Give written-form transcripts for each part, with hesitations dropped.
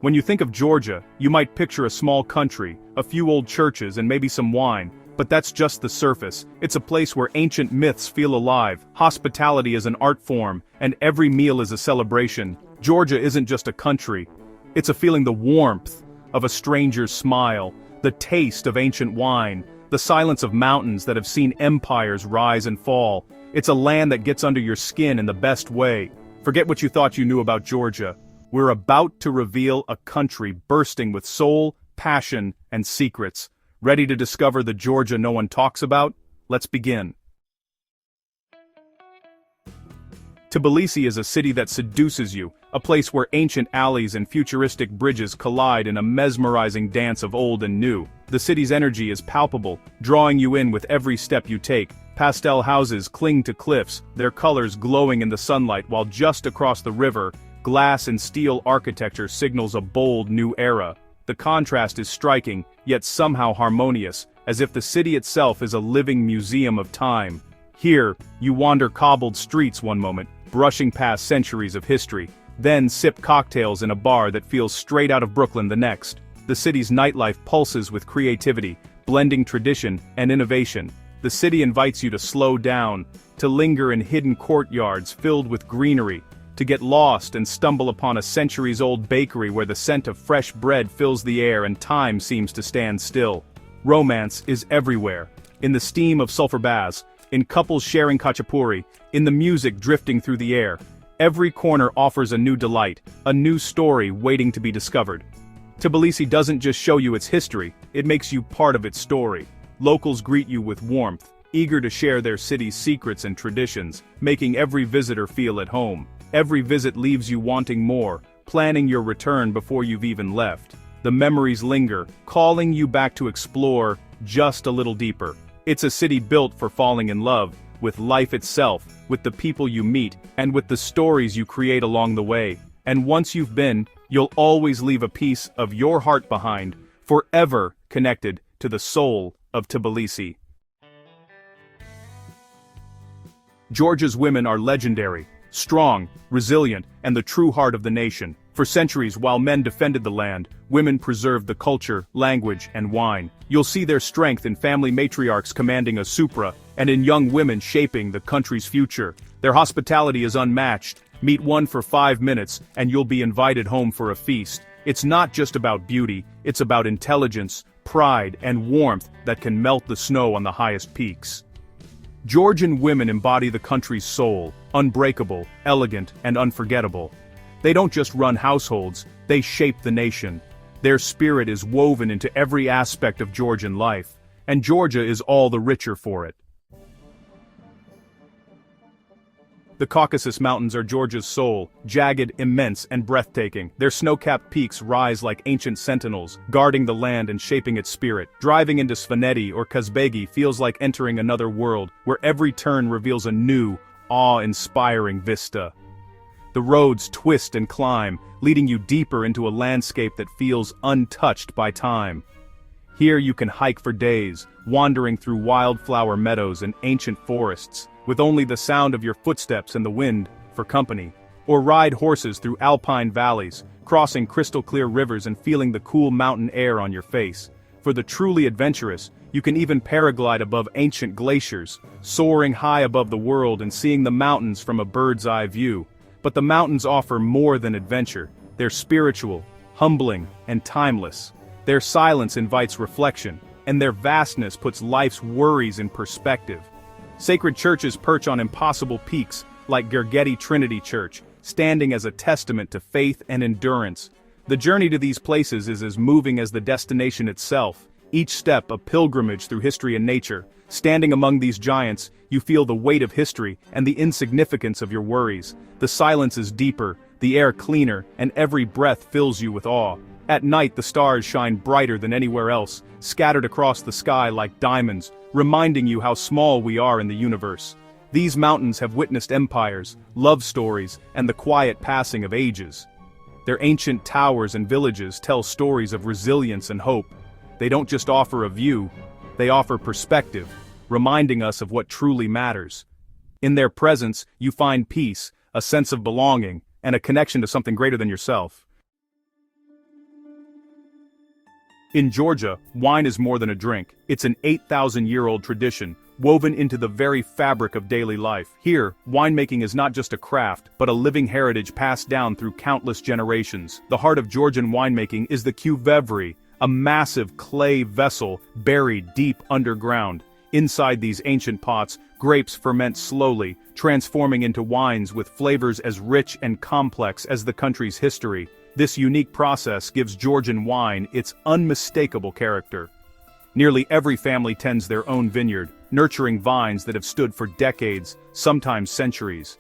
When you think of Georgia, you might picture a small country, a few old churches and maybe some wine, but that's just the surface. It's a place where ancient myths feel alive, hospitality is an art form, and every meal is a celebration. Georgia isn't just a country. It's a feeling, the warmth of a stranger's smile, the taste of ancient wine, the silence of mountains that have seen empires rise and fall. It's a land that gets under your skin in the best way. Forget what you thought you knew about Georgia. We're about to reveal a country bursting with soul, passion, and secrets. Ready to discover the Georgia no one talks about? Let's begin. Tbilisi is a city that seduces you, a place where ancient alleys and futuristic bridges collide in a mesmerizing dance of old and new. The city's energy is palpable, drawing you in with every step you take. Pastel houses cling to cliffs, their colors glowing in the sunlight, while just across the river, glass and steel architecture signals a bold new era. The contrast is striking, yet somehow harmonious, as if the city itself is a living museum of time. Here, you wander cobbled streets one moment, brushing past centuries of history, then sip cocktails in a bar that feels straight out of Brooklyn the next. The city's nightlife pulses with creativity, blending tradition and innovation. The city invites you to slow down, to linger in hidden courtyards filled with greenery, to get lost and stumble upon a centuries-old bakery where the scent of fresh bread fills the air and time seems to stand still. Romance is everywhere, in the steam of sulfur baths, in couples sharing khachapuri, in the music drifting through the air. Every corner offers a new delight, a new story waiting to be discovered. Tbilisi doesn't just show you its history, it makes you part of its story. Locals greet you with warmth, eager to share their city's secrets and traditions, making every visitor feel at home. Every visit leaves you wanting more, planning your return before you've even left. The memories linger, calling you back to explore just a little deeper. It's a city built for falling in love, with life itself, with the people you meet, and with the stories you create along the way. And once you've been, you'll always leave a piece of your heart behind, forever connected to the soul of Tbilisi. Georgia's women are legendary, strong, resilient, and the true heart of the nation. For centuries, while men defended the land, women preserved the culture, language, and wine. You'll see their strength in family matriarchs commanding a supra, and in young women shaping the country's future. Their hospitality is unmatched. Meet one for 5 minutes, and you'll be invited home for a feast. It's not just about beauty, it's about intelligence, pride, and warmth that can melt the snow on the highest peaks. Georgian women embody the country's soul, unbreakable, elegant, and unforgettable. They don't just run households, they shape the nation. Their spirit is woven into every aspect of Georgian life, and Georgia is all the richer for it. The Caucasus Mountains are Georgia's soul, jagged, immense, and breathtaking. Their snow-capped peaks rise like ancient sentinels, guarding the land and shaping its spirit. Driving into Svaneti or Kazbegi feels like entering another world, where every turn reveals a new, awe-inspiring vista. The roads twist and climb, leading you deeper into a landscape that feels untouched by time. Here you can hike for days, wandering through wildflower meadows and ancient forests, with only the sound of your footsteps and the wind for company. Or ride horses through alpine valleys, crossing crystal-clear rivers and feeling the cool mountain air on your face. For the truly adventurous, you can even paraglide above ancient glaciers, soaring high above the world and seeing the mountains from a bird's-eye view. But the mountains offer more than adventure. They're spiritual, humbling, and timeless. Their silence invites reflection, and their vastness puts life's worries in perspective. Sacred churches perch on impossible peaks, like Gergeti Trinity Church, standing as a testament to faith and endurance. The journey to these places is as moving as the destination itself, each step a pilgrimage through history and nature. Standing among these giants, you feel the weight of history and the insignificance of your worries. The silence is deeper, the air cleaner, and every breath fills you with awe. At night the stars shine brighter than anywhere else, scattered across the sky like diamonds, reminding you how small we are in the universe. These mountains have witnessed empires, love stories, and the quiet passing of ages. Their ancient towers and villages tell stories of resilience and hope. They don't just offer a view, they offer perspective, reminding us of what truly matters. In their presence, you find peace, a sense of belonging, and a connection to something greater than yourself. In Georgia, wine is more than a drink. It's an 8,000-year-old tradition, woven into the very fabric of daily life. Here, winemaking is not just a craft, but a living heritage passed down through countless generations. The heart of Georgian winemaking is the cuvevri, a massive clay vessel buried deep underground. Inside these ancient pots, grapes ferment slowly, transforming into wines with flavors as rich and complex as the country's history. This unique process gives Georgian wine its unmistakable character. Nearly every family tends their own vineyard, nurturing vines that have stood for decades, sometimes centuries.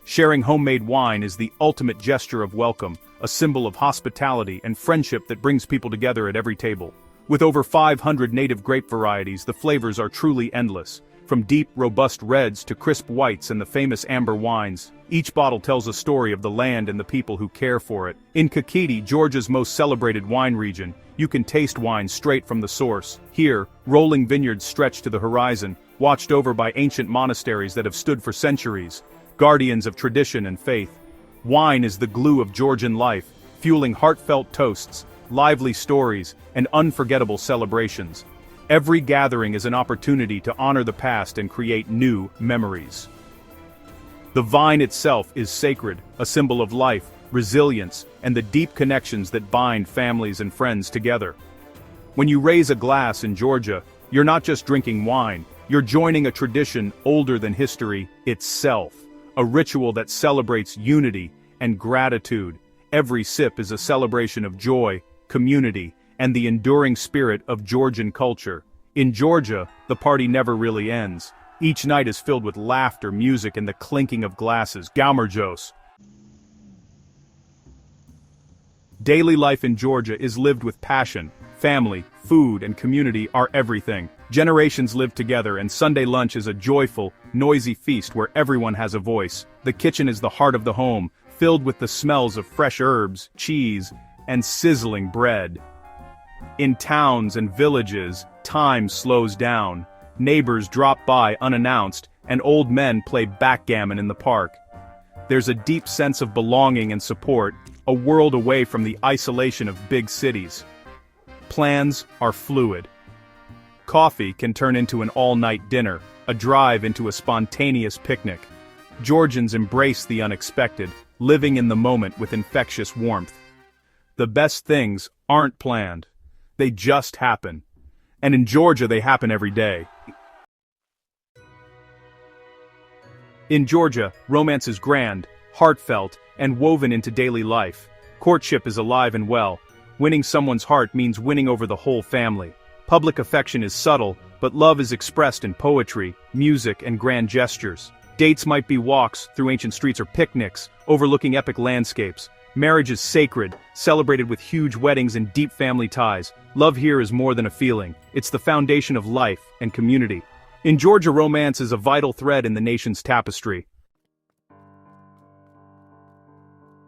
Sharing homemade wine is the ultimate gesture of welcome, a symbol of hospitality and friendship that brings people together at every table. With over 500 native grape varieties, the flavors are truly endless. From deep, robust reds to crisp whites and the famous amber wines, each bottle tells a story of the land and the people who care for it. In Kakheti, Georgia's most celebrated wine region, you can taste wine straight from the source. Here, rolling vineyards stretch to the horizon, watched over by ancient monasteries that have stood for centuries, guardians of tradition and faith. Wine is the glue of Georgian life, fueling heartfelt toasts, lively stories, and unforgettable celebrations. Every gathering is an opportunity to honor the past and create new memories. The vine itself is sacred, a symbol of life, resilience, and the deep connections that bind families and friends together. When you raise a glass in Georgia, you're not just drinking wine, you're joining a tradition older than history itself, a ritual that celebrates unity and gratitude. Every sip is a celebration of joy, community, and the enduring spirit of Georgian culture. In Georgia, the party never really ends. Each night is filled with laughter, music, and the clinking of glasses. Gaumerjos. Daily life in Georgia is lived with passion. Family, food, and community are everything. Generations live together, and Sunday lunch is a joyful, noisy feast where everyone has a voice. The kitchen is the heart of the home, filled with the smells of fresh herbs, cheese, and sizzling bread. In towns and villages, time slows down. Neighbors drop by unannounced, and old men play backgammon in the park. There's a deep sense of belonging and support, a world away from the isolation of big cities. Plans are fluid. Coffee can turn into an all-night dinner, a drive into a spontaneous picnic. Georgians embrace the unexpected, living in the moment with infectious warmth. The best things aren't planned. They just happen. And in Georgia, they happen every day. In Georgia, romance is grand, heartfelt, and woven into daily life. Courtship is alive and well. Winning someone's heart means winning over the whole family. Public affection is subtle, but love is expressed in poetry, music, and grand gestures. Dates might be walks through ancient streets or picnics, overlooking epic landscapes. Marriage is sacred, celebrated with huge weddings and deep family ties. Love here is more than a feeling. It's the foundation of life and community. In Georgia, romance is a vital thread in the nation's tapestry.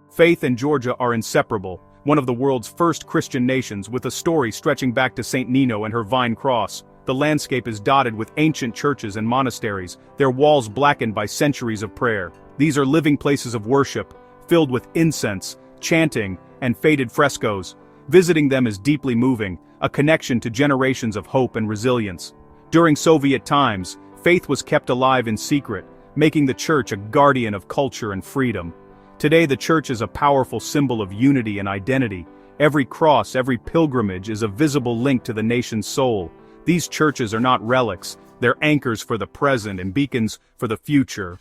Faith and Georgia are inseparable, one of the world's first Christian nations with a story stretching back to St. Nino and her vine cross. The landscape is dotted with ancient churches and monasteries, their walls blackened by centuries of prayer. These are living places of worship, filled with incense, chanting, and faded frescoes. Visiting them is deeply moving, a connection to generations of hope and resilience. During Soviet times, faith was kept alive in secret, making the church a guardian of culture and freedom. Today the church is a powerful symbol of unity and identity. Every cross, every pilgrimage is a visible link to the nation's soul. These churches are not relics, they're anchors for the present and beacons for the future.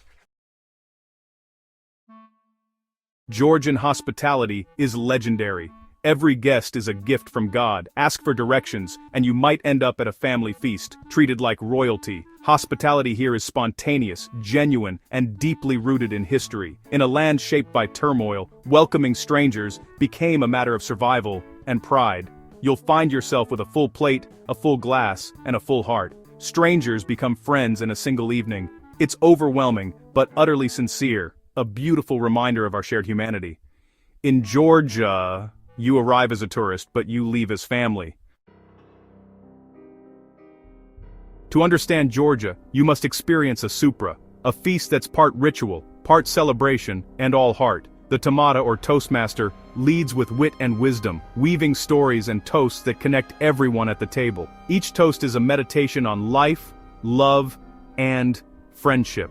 Georgian hospitality is legendary. Every guest is a gift from God. Ask for directions, and you might end up at a family feast, treated like royalty. Hospitality here is spontaneous, genuine, and deeply rooted in history. In a land shaped by turmoil, welcoming strangers became a matter of survival and pride. You'll find yourself with a full plate, a full glass, and a full heart. Strangers become friends in a single evening. It's overwhelming, but utterly sincere, a beautiful reminder of our shared humanity. In Georgia, you arrive as a tourist, but you leave as family. To understand Georgia, you must experience a supra, a feast that's part ritual, part celebration, and all heart. The tamada or toastmaster leads with wit and wisdom, weaving stories and toasts that connect everyone at the table. Each toast is a meditation on life, love, and friendship,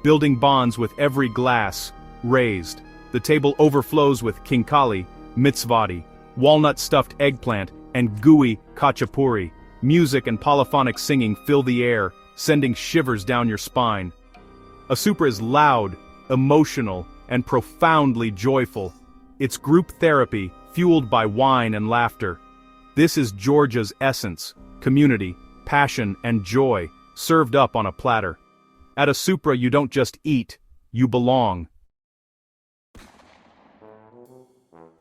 building bonds with every glass raised. The table overflows with khinkali, mitsvati, walnut-stuffed eggplant, and gooey khachapuri. Music and polyphonic singing fill the air, sending shivers down your spine. A supper is loud, emotional, and profoundly joyful. It's group therapy, fueled by wine and laughter. This is Georgia's essence: community, passion, and joy, served up on a platter. At a supra you don't just eat, you belong.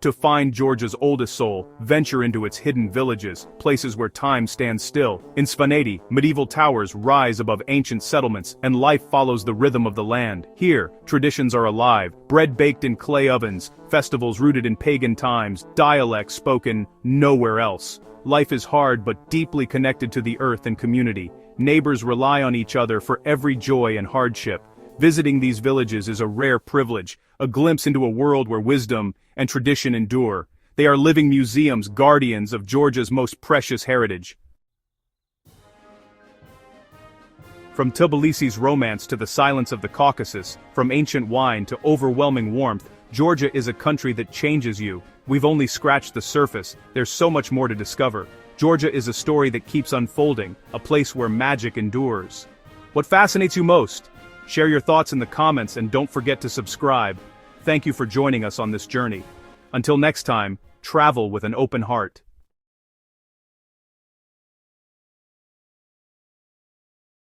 To find Georgia's oldest soul, venture into its hidden villages, places where time stands still. In Svaneti, medieval towers rise above ancient settlements, and life follows the rhythm of the land. Here, traditions are alive, bread baked in clay ovens, festivals rooted in pagan times, dialects spoken nowhere else. Life is hard but deeply connected to the earth and community. Neighbors rely on each other for every joy and hardship. Visiting these villages is a rare privilege, a glimpse into a world where wisdom and tradition endure. They are living museums, guardians of Georgia's most precious heritage. From Tbilisi's romance to the silence of the Caucasus, from ancient wine to overwhelming warmth, Georgia is a country that changes you. We've only scratched the surface, there's so much more to discover. Georgia is a story that keeps unfolding, a place where magic endures. What fascinates you most? Share your thoughts in the comments and don't forget to subscribe. Thank you for joining us on this journey. Until next time, travel with an open heart.